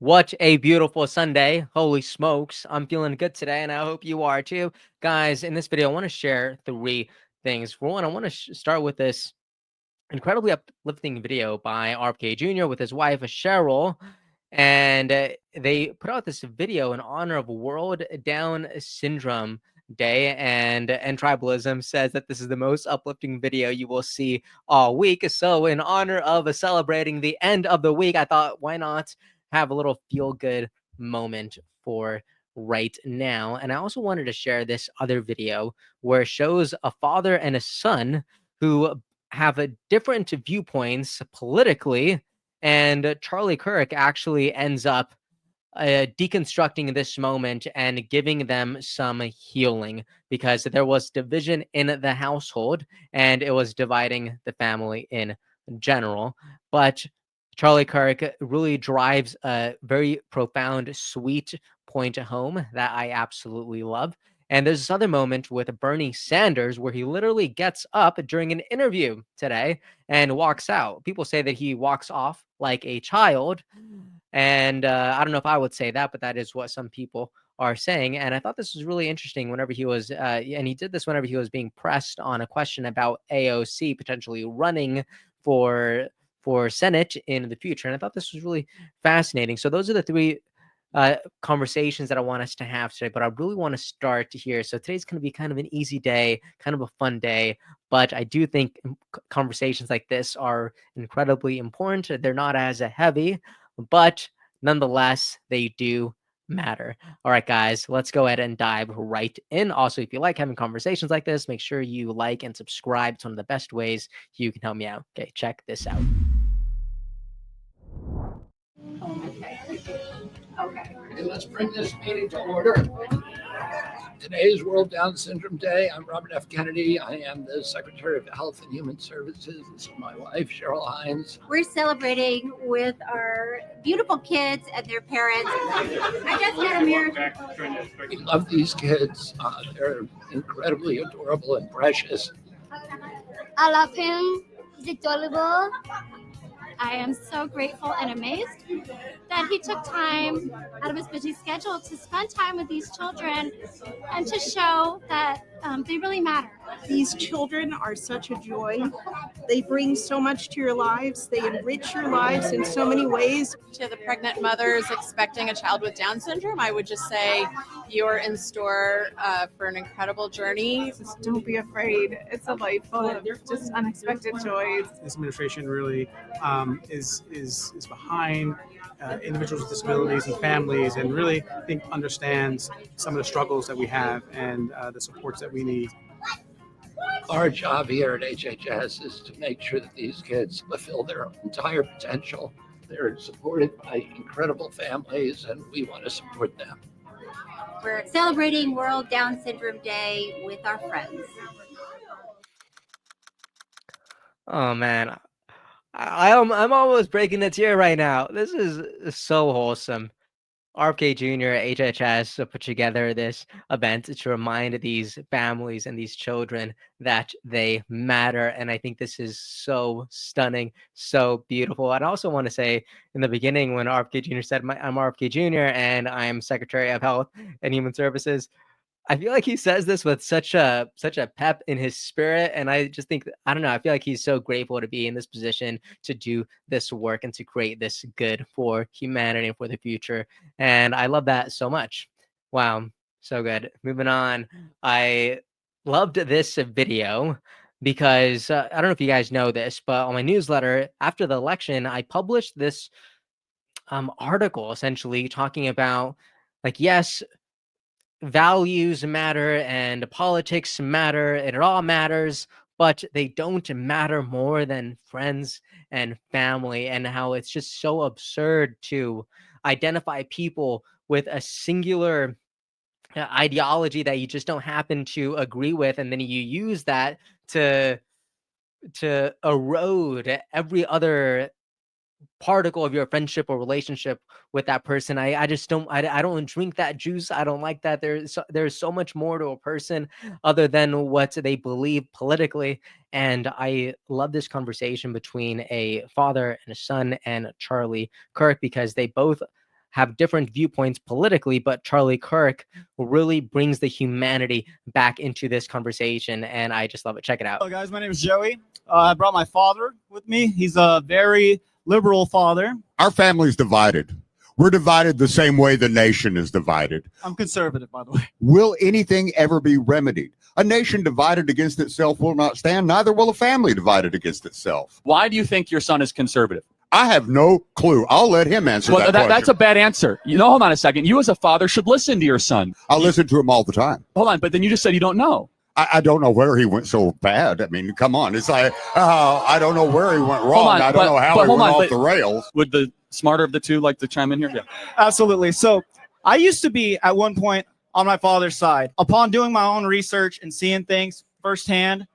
What a beautiful Sunday. Holy smokes. I'm feeling good today, and I hope you are too. Guys, in this video, I want to share three things. For one, I want to start with this incredibly uplifting video by RFK Jr. with his wife, Cheryl. And they put out this video in honor of World Down Syndrome Day, and tribalism says that this is the most uplifting video you will see all week. So in honor of celebrating the end of the week, I thought, why not have a little feel good moment for right now? And I also wanted to share this other video where it shows a father and a son who have a different viewpoints politically, and Charlie Kirk actually ends up deconstructing this moment and giving them some healing, because there was division in the household and it was dividing the family in general. But Charlie Kirk really drives a very profound, sweet point home that I absolutely love. And there's this other moment with Bernie Sanders where he literally gets up during an interview today and walks out. People say that he walks off like a child, and I don't know if I would say that, but that is what some people are saying. And I thought this was really interesting whenever he was, and he did this whenever he was being pressed on a question about AOC potentially running for Senate in the future. And I thought this was really fascinating. So those are the three conversations that I want us to have today, but I really want to start here. So today's going to be kind of an easy day, kind of a fun day, but I do think conversations like this are incredibly important. They're not as heavy, but nonetheless, they do matter. All right, guys, let's go ahead and dive right in. Also, if you like having conversations like this, make sure you like and subscribe. It's one of the best ways you can help me out. Okay, check this out. Okay, let's bring this meeting to order. Today is World Down Syndrome Day. I'm Robert F. Kennedy. I am the Secretary of Health and Human Services. This is my wife, Cheryl Hines. We're celebrating with our beautiful kids and their parents. I just got a mirror. We love these kids. They're incredibly adorable and precious. I love him. He's adorable. I am so grateful and amazed that he took time out of his busy schedule to spend time with these children and to show that they really matter. These children are such a joy. They bring so much to your lives. They enrich your lives in so many ways. To the pregnant mothers expecting a child with Down syndrome, I would just say you're in store for an incredible journey. Just don't be afraid. It's a life full of just unexpected joys. This administration really is behind individuals with disabilities and families, and really, I think, understands some of the struggles that we have and the supports that we need. Our job here at HHS is to make sure that these kids fulfill their entire potential. They're supported by incredible families, and we want to support them. We're celebrating World Down Syndrome Day with our friends. Oh man, I'm almost breaking a tear right now. This is so wholesome. RFK Jr. HHS put together this event to remind these families and these children that they matter. And I think this is so stunning, so beautiful. I'd also want to say in the beginning, when RFK Jr. said, I'm RFK Jr. and I'm Secretary of Health and Human Services, I feel like he says this with such a pep in his spirit, and I just think, I don't know, I feel like he's so grateful to be in this position to do this work and to create this good for humanity and for the future. And I love that so much. Wow, so good. Moving on, I loved this video because I don't know if you guys know this, but on my newsletter after the election, I published this article essentially talking about, like, yes, values matter and politics matter and it all matters, but they don't matter more than friends and family, and how it's just so absurd to identify people with a singular ideology that you just don't happen to agree with, and then you use that to erode every other particle of your friendship or relationship with that person. I just don't, I don't drink that juice. I don't like that. There's so much more to a person other than what they believe politically. And I love this conversation between a father and a son and Charlie Kirk, because they both have different viewpoints politically, but Charlie Kirk really brings the humanity back into this conversation, and I just love it. Check it out. Hello, guys. My name is Joey. I brought my father with me. He's a very liberal father. Our family's divided. We're divided the same way the nation is divided. I'm conservative, by the way. Will anything ever be remedied? A nation divided against itself will not stand, neither will a family divided against itself. Why do you think your son is conservative? I have no clue. I'll let him answer that question. That's a bad answer. You know, hold on a second. You as a father should listen to your son. I listen to him all the time. Hold on, but then you just said you don't know. I don't know where he went so bad. I mean, come on. It's like, I don't know where he went wrong. I don't know how he went off the rails. Would the smarter of the two like to chime in here? Yeah. Absolutely. So I used to be at one point on my father's side. Upon doing my own research and seeing things firsthand,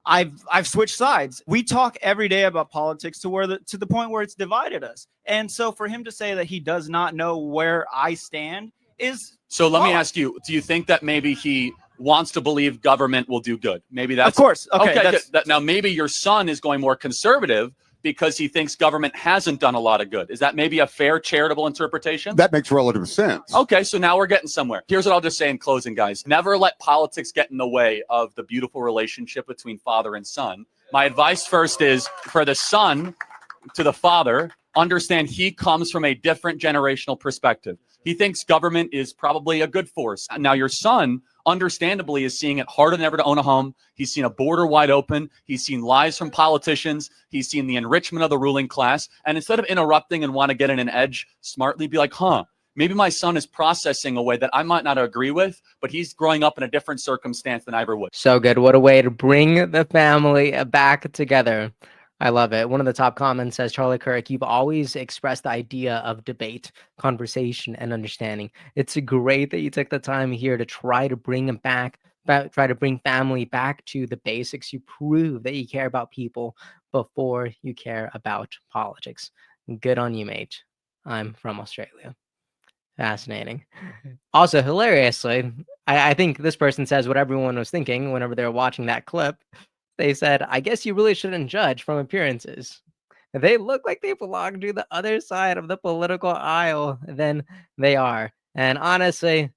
I've switched sides. We talk every day about politics to the point where it's divided us. And so for him to say that he does not know where I stand is so. Let me ask you: do you think that maybe he wants to believe government will do good? Maybe that's of course. Okay. Now maybe your son is going more conservative because he thinks government hasn't done a lot of good. Is that maybe a fair charitable interpretation? That makes relative sense. Okay, so now we're getting somewhere. Here's what I'll just say in closing, guys. Never let politics get in the way of the beautiful relationship between father and son. My advice first is for the son to the father, understand he comes from a different generational perspective. He thinks government is probably a good force. Now your son, understandably, is seeing it harder than ever to own a home. He's seen a border wide open. He's seen lies from politicians. He's seen the enrichment of the ruling class. And instead of interrupting and want to get in an edge, smartly be like, maybe my son is processing a way that I might not agree with, but he's growing up in a different circumstance than I ever would. So good. What a way to bring the family back together. I love it. One of the top comments says, Charlie Kirk, you've always expressed the idea of debate, conversation, and understanding. It's great that you took the time here to try to bring them back, try to bring family back to the basics. You prove that you care about people before you care about politics. Good on you, mate. I'm from Australia. Fascinating. Also, hilariously, I think this person says what everyone was thinking whenever they were watching that clip. They said, I guess you really shouldn't judge from appearances. They look like they belong to the other side of the political aisle than they are. And honestly,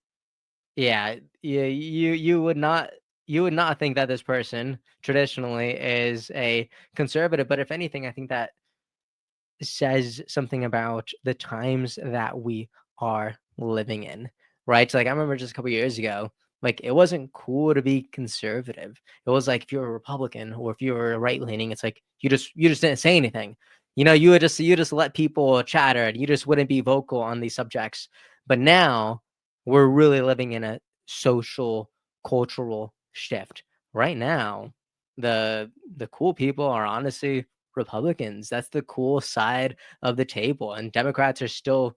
yeah, you would not think that this person traditionally is a conservative, but if anything, I think that says something about the times that we are living in, right? So, like, I remember just a couple years ago, like, it wasn't cool to be conservative. It was like if you were a Republican or if you were right leaning, it's like you just didn't say anything. You know, you just let people chatter and you just wouldn't be vocal on these subjects. But now we're really living in a social cultural shift. Right now, the cool people are honestly Republicans. That's the cool side of the table. And Democrats are still,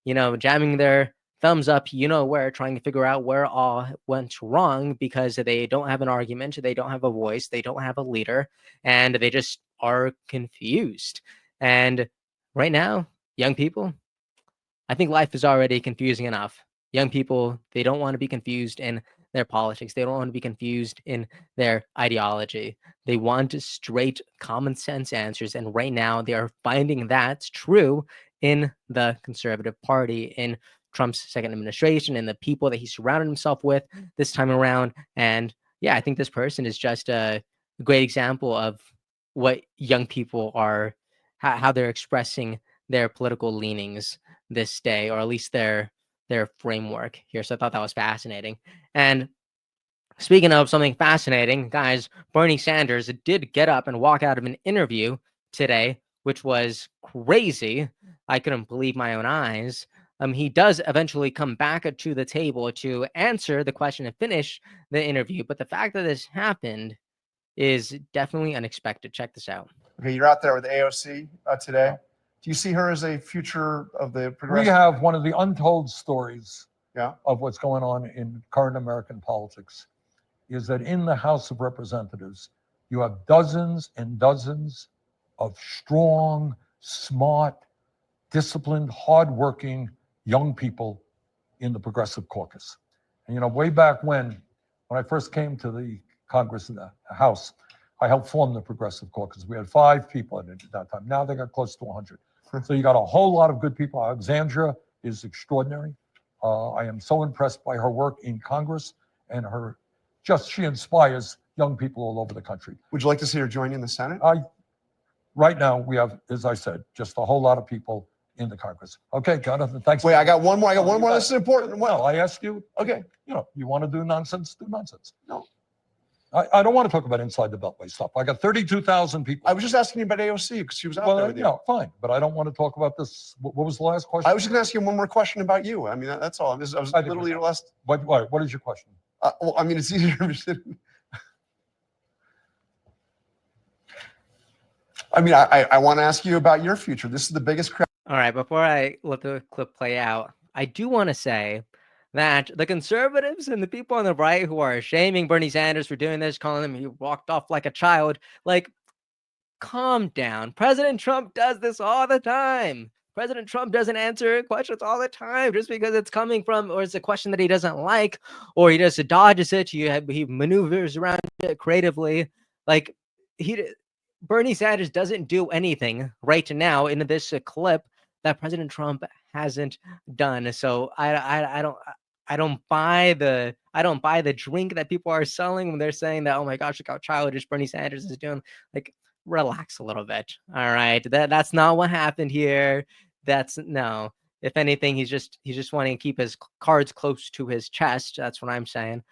jamming their thumbs up, where, trying to figure out where all went wrong because they don't have an argument, they don't have a voice, they don't have a leader, and they just are confused. And right now, young people, I think life is already confusing enough. Young people, they don't want to be confused in their politics. They don't want to be confused in their ideology. They want straight common sense answers. And right now they are finding that's true in the Conservative Party, in Trump's second administration, and the people that he surrounded himself with this time around. And yeah, I think this person is just a great example of what young people are, how they're expressing their political leanings this day, or at least their framework here. So I thought that was fascinating. And speaking of something fascinating, guys, Bernie Sanders did get up and walk out of an interview today, which was crazy. I couldn't believe my own eyes. He does eventually come back to the table to answer the question and finish the interview. But the fact that this happened is definitely unexpected. Check this out. Okay, you're out there with AOC today. Do you see her as a future of the progressive? We have one of the untold stories of what's going on in current American politics, is that in the House of Representatives, you have dozens and dozens of strong, smart, disciplined, hardworking young people in the Progressive Caucus. And way back when I first came to the Congress and the House, I helped form the Progressive Caucus. We had 5 people in it at that time. Now they got close to 100. So you got a whole lot of good people. Alexandra is extraordinary. I am so impressed by her work in Congress and she inspires young people all over the country. Would you like to see her join you in the Senate? Right now, we have, as I said, just a whole lot of people in the Congress. Okay, Jonathan, thanks. Wait, I got one more. This is important. Well, I asked you. Okay. You want to do nonsense, do nonsense. No. I don't want to talk about inside the Beltway stuff. I got 32,000 people. I was just asking you about AOC because she was out there with you. Fine, but I don't want to talk about this. What was the last question? I was just going to ask you one more question about you. I mean, that's all. I was literally your last. What is your question? Well, I mean, it's easier. I mean, I want to ask you about your future. This is the biggest crowd. All right, before I let the clip play out, I do want to say that the conservatives and the people on the right who are shaming Bernie Sanders for doing this, calling him he walked off like a child, like, calm down. President Trump does this all the time. President Trump doesn't answer questions all the time just because it's coming from, or it's a question that he doesn't like, or he just dodges it. He maneuvers around it creatively. Like, Bernie Sanders doesn't do anything right now in this clip that President Trump hasn't done. So I don't buy the drink that people are selling when they're saying that, oh my gosh, look how childish Bernie Sanders is doing. Like, relax a little bit. All right. That's not what happened here. No. If anything, he's just wanting to keep his cards close to his chest. That's what I'm saying.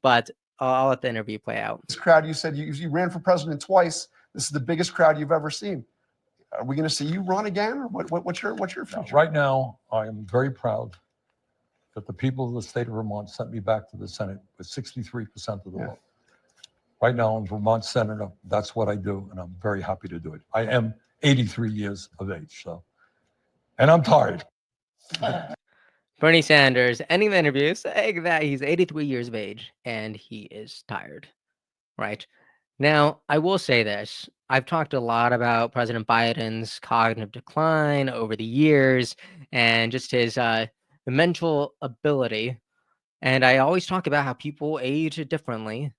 But I'll let the interview play out. This crowd, you said you ran for president twice. This is the biggest crowd you've ever seen. Are we going to see you run again, or what's your future? Right now, I am very proud that the people of the state of Vermont sent me back to the Senate with 63% of the vote. Right now, I'm Vermont senator. That's what I do, and I'm very happy to do it. I am 83 years of age, and I'm tired. Bernie Sanders ending the interview saying that he's 83 years of age and he is tired. Right. Now, I will say this. I've talked a lot about President Biden's cognitive decline over the years and just his mental ability. And I always talk about how people age differently.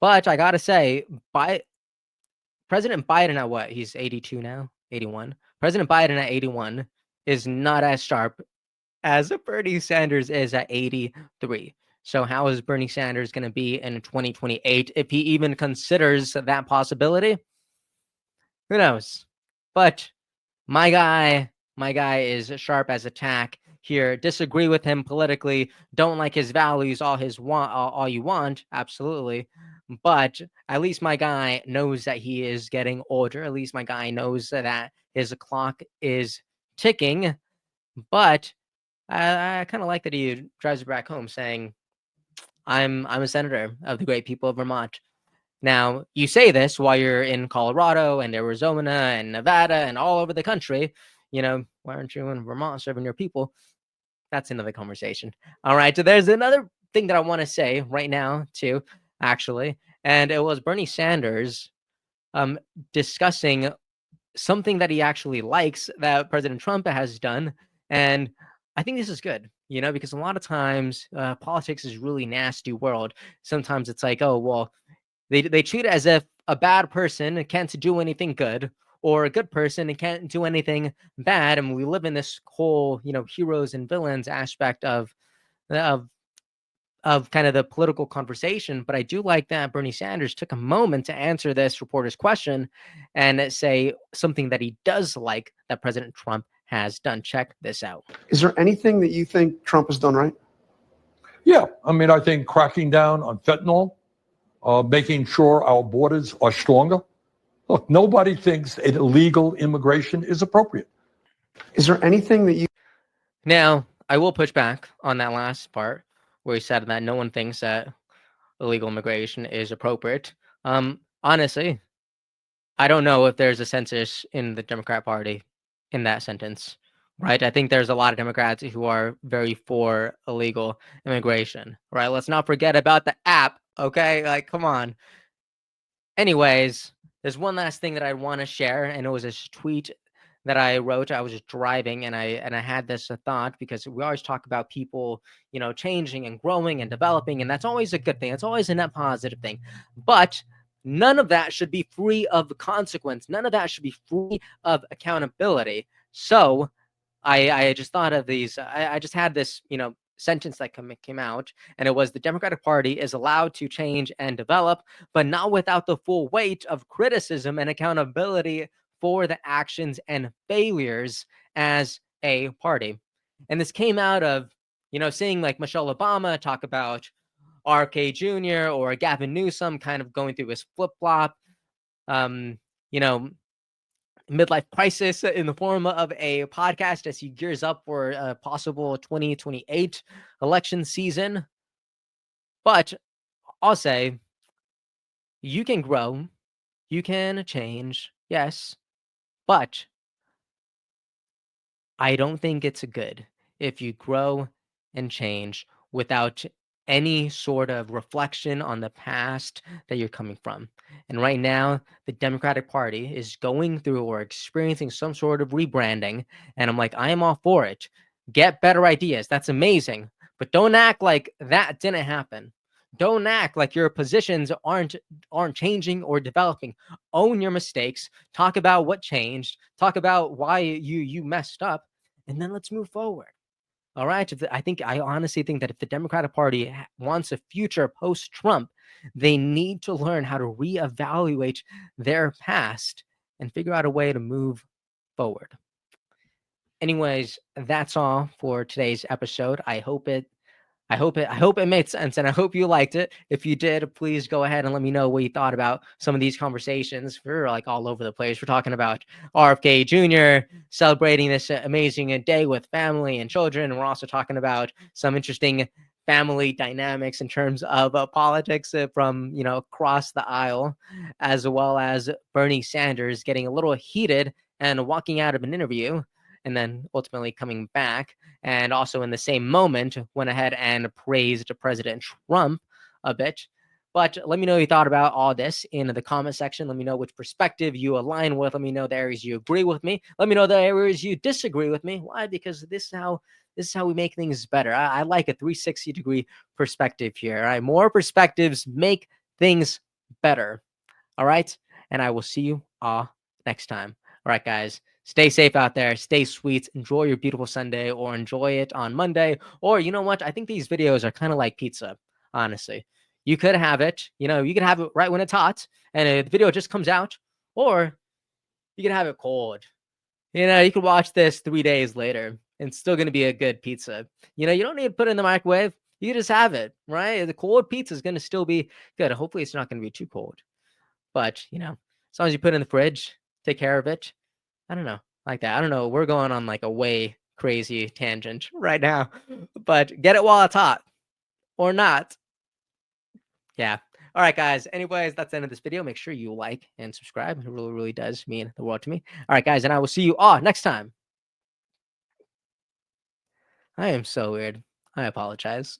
But I got to say, President Biden at what? He's 82 now, 81. President Biden at 81 is not as sharp as Bernie Sanders is at 83. So how is Bernie Sanders going to be in 2028 if he even considers that possibility? Who knows? But my guy is sharp as a tack here. Disagree with him politically. Don't like his values, all you want. Absolutely. But at least my guy knows that he is getting older. At least my guy knows that his clock is ticking. But I kind of like that he drives back home saying, I'm a senator of the great people of Vermont. Now, you say this while you're in Colorado and Arizona and Nevada and all over the country. Why aren't you in Vermont serving your people? That's another conversation. All right. So there's another thing that I want to say right now, too, actually. And it was Bernie Sanders discussing something that he actually likes that President Trump has done. And I think this is good, because a lot of times politics is really nasty world. Sometimes it's like, oh, well, they treat it as if a bad person can't do anything good, or a good person can't do anything bad. And we live in this whole, heroes and villains aspect of kind of the political conversation. But I do like that Bernie Sanders took a moment to answer this reporter's question and say something that he does like that President Trump has done. Check this out. Is there anything that you think Trump has done right? Yeah. I mean, I think cracking down on fentanyl, making sure our borders are stronger. Look, nobody thinks illegal immigration is appropriate. Is there anything that you... Now, I will push back on that last part where he said that no one thinks that illegal immigration is appropriate. Honestly, I don't know if there's a census in the Democrat Party in that sentence, right? I think there's a lot of Democrats who are very for illegal immigration, right? Let's not forget about the app, okay? Like, come on. Anyways, there's one last thing that I want to share, and it was a tweet that I wrote. I was just driving, and I had this thought, because we always talk about people, changing and growing and developing, and that's always a good thing. It's always a net positive thing. But none of that should be free of consequence. None of that should be free of accountability. So I just thought of these. I just had this, sentence that came out, and it was the Democratic Party is allowed to change and develop, but not without the full weight of criticism and accountability for the actions and failures as a party. And this came out of, seeing like Michelle Obama talk about RFK Jr. or Gavin Newsom kind of going through his flip flop, you know, midlife crisis in the form of a podcast as he gears up for a possible 2028 election season. But I'll say, you can grow, you can change, yes, but I don't think it's good if you grow and change without any sort of reflection on the past that you're coming from. And right now, the Democratic Party is going through or experiencing some sort of rebranding. And I'm like, I am all for it. Get better ideas. That's amazing. But don't act like that didn't happen. Don't act like your positions aren't changing or developing. Own your mistakes. Talk about what changed. Talk about why you messed up, and then let's move forward. All right. I honestly think that if the Democratic Party wants a future post-Trump, they need to learn how to reevaluate their past and figure out a way to move forward. Anyways, that's all for today's episode. I hope it made sense, and I hope you liked it. If you did, please go ahead and let me know what you thought about some of these conversations. We're like all over the place. We're talking about RFK Jr. celebrating this amazing day with family and children. And we're also talking about some interesting family dynamics in terms of politics from, across the aisle, as well as Bernie Sanders getting a little heated and walking out of an interview and then ultimately coming back, and also in the same moment went ahead and praised President Trump a bit. But let me know what you thought about all this in the comment section. Let me know which perspective you align with. Let me know the areas you agree with me. Let me know the areas you disagree with me. Why? Because this is how we make things better. I like a 360-degree perspective here. All right, more perspectives make things better. All right, and I will see you all next time. All right, guys. Stay safe out there. Stay sweet. Enjoy your beautiful Sunday, or enjoy it on Monday. Or you know what? I think these videos are kind of like pizza, honestly. You could have it, you could have it right when it's hot and the video just comes out, or you can have it cold. You could watch this 3 days later and it's still going to be a good pizza. You don't need to put it in the microwave. You just have it, right? The cold pizza is going to still be good. Hopefully it's not going to be too cold. But, as long as you put it in the fridge, take care of it. I don't know, like that. I don't know. We're going on like a way crazy tangent right now, but get it while it's hot or not. Yeah. All right, guys. Anyways, that's the end of this video. Make sure you like and subscribe. It really, really does mean the world to me. All right, guys. And I will see you all next time. I am so weird. I apologize.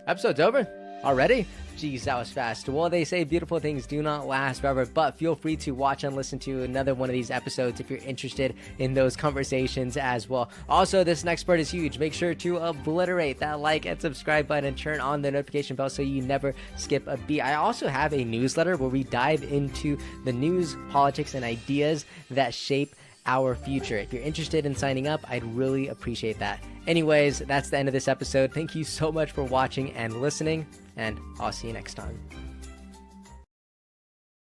Episode's over already? Geez, that was fast. Well, they say beautiful things do not last forever, but feel free to watch and listen to another one of these episodes if you're interested in those conversations as well. Also, this next part is huge. Make sure to obliterate that like and subscribe button and turn on the notification bell so you never skip a beat. I also have a newsletter where we dive into the news, politics, and ideas that shape our future. If you're interested in signing up, I'd really appreciate that. Anyways, that's the end of this episode. Thank you so much for watching and listening, and I'll see you next time.